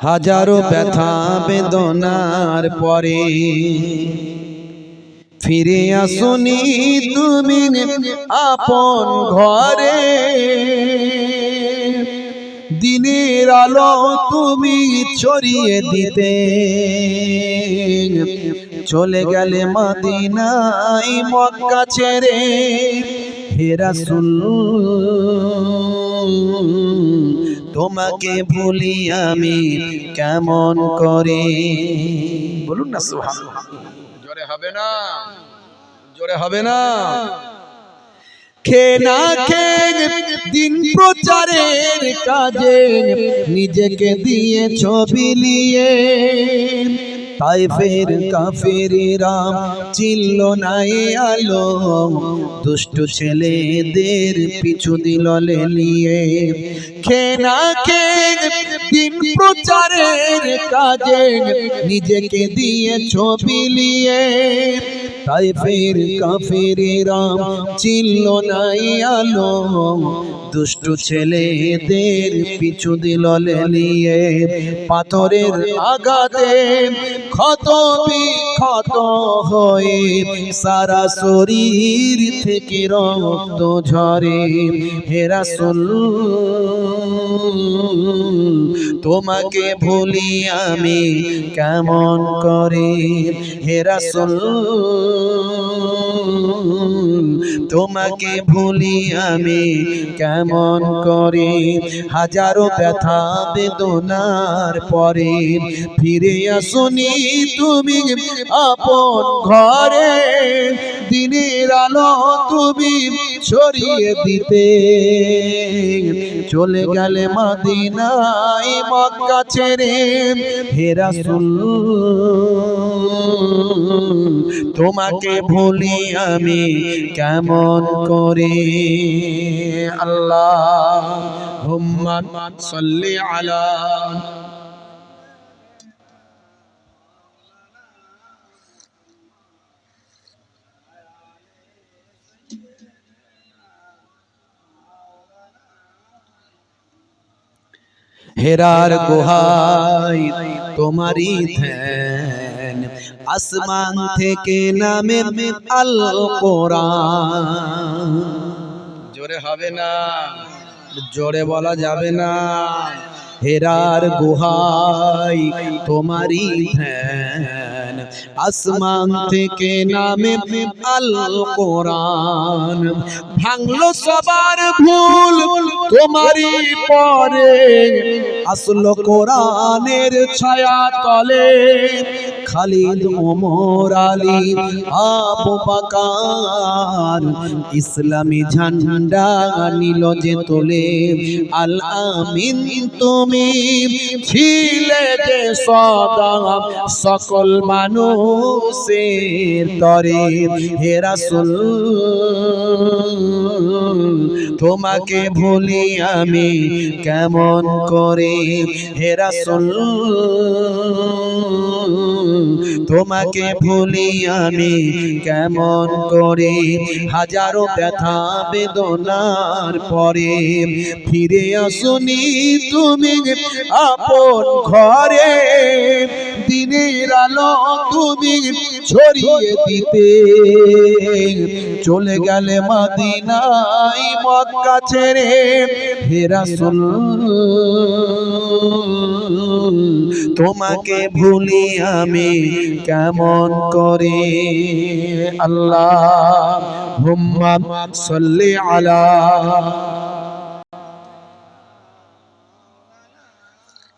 হাজারো ব্যথা বেদনার পরে ফিরে আসুনি তুমি আপন ঘরে। দিনের আলো তুমি ছড়িয়ে দিতে চলে গেলে মদিনায় মক্কা ছেড়ে। হে রাসূল তোমাকে ভুলি আমি কেমন করে। বলুন না সুবহানাল্লাহ। জোরে হবে না, জোরে হবে না। খেয়ে না খেয়ে দিন প্রচারের কাজে নিজেকে দিয়ে ছবি লিয়ে তাইফের কাফেরেরা চিনল না এ আলো, দুষ্ট ছেলেদের পিছু দিল লেলিয়ে। খেয়ে না খেয়ে দিন প্রচারের কাজে নিজেকে দিয়ে ছবি লিয়ে তাইফের কাফেরেরা চিনল না এ আলো, দুষ্ট ছেলেদের পিছু দিল লেলিয়ে। পাথরের আঘাতে ক্ষত বিক্ষত হয়ে সারা শরীর থেকে রক্ত ঝরে। হে রাসূল তোমাকে ভুলি আমি কেমন করে। হে রাসূল তোমাকে ভুলি আমি কেমন করে। হাজারো ব্যথা বেদনার পরে ফিরে আসুনি তুমি আপন ঘরে। দিনের আলো তুমি ছড়িয়ে দিতে চলে গেলে মদিনায় মক্কা ছেড়ে। হে রাসূল তোমাকে ভুলি আমি কেমন করে। আল্লাহুম্মা সাল্লি আলা হেরার গুহায় তোমারই ধ্যান, আসমান থেকে নামে আল কোরআন। জোরে হবে না, জোরে বলা যাবে না। হেরার গুহায় তোমারই ধ্যান, আসমান থেকে নামে আল কোরআন। ভাঙলো সবার ভুল তোমারই পরে, আসলো কোরআনের ছায়া তলে। খালিদ ওমর আলী আবু বকর ইসলামী ঝান্ডা নিল যে তোলে। আল আমিন তুমি ছিলে যে সদা সকল মানুষের তরে। হে রাসূল তোমাকে ভুলি আমি কেমন করে। হে রাসূল তোমাকে ভুলি আমি কেমন করে। হাজারো ব্যথা বেদনার পরে ফিরে আসুনি তুমি আপন ঘরে। দিনের আলো তুমি ছড়িয়ে দিতে চলে গেলে মদিনায় মক্কা ছেড়ে। হে রাসূল তোমাকে ভুলি আমি কেমন করে। আল্লাহুম্মা সাল্লি আলা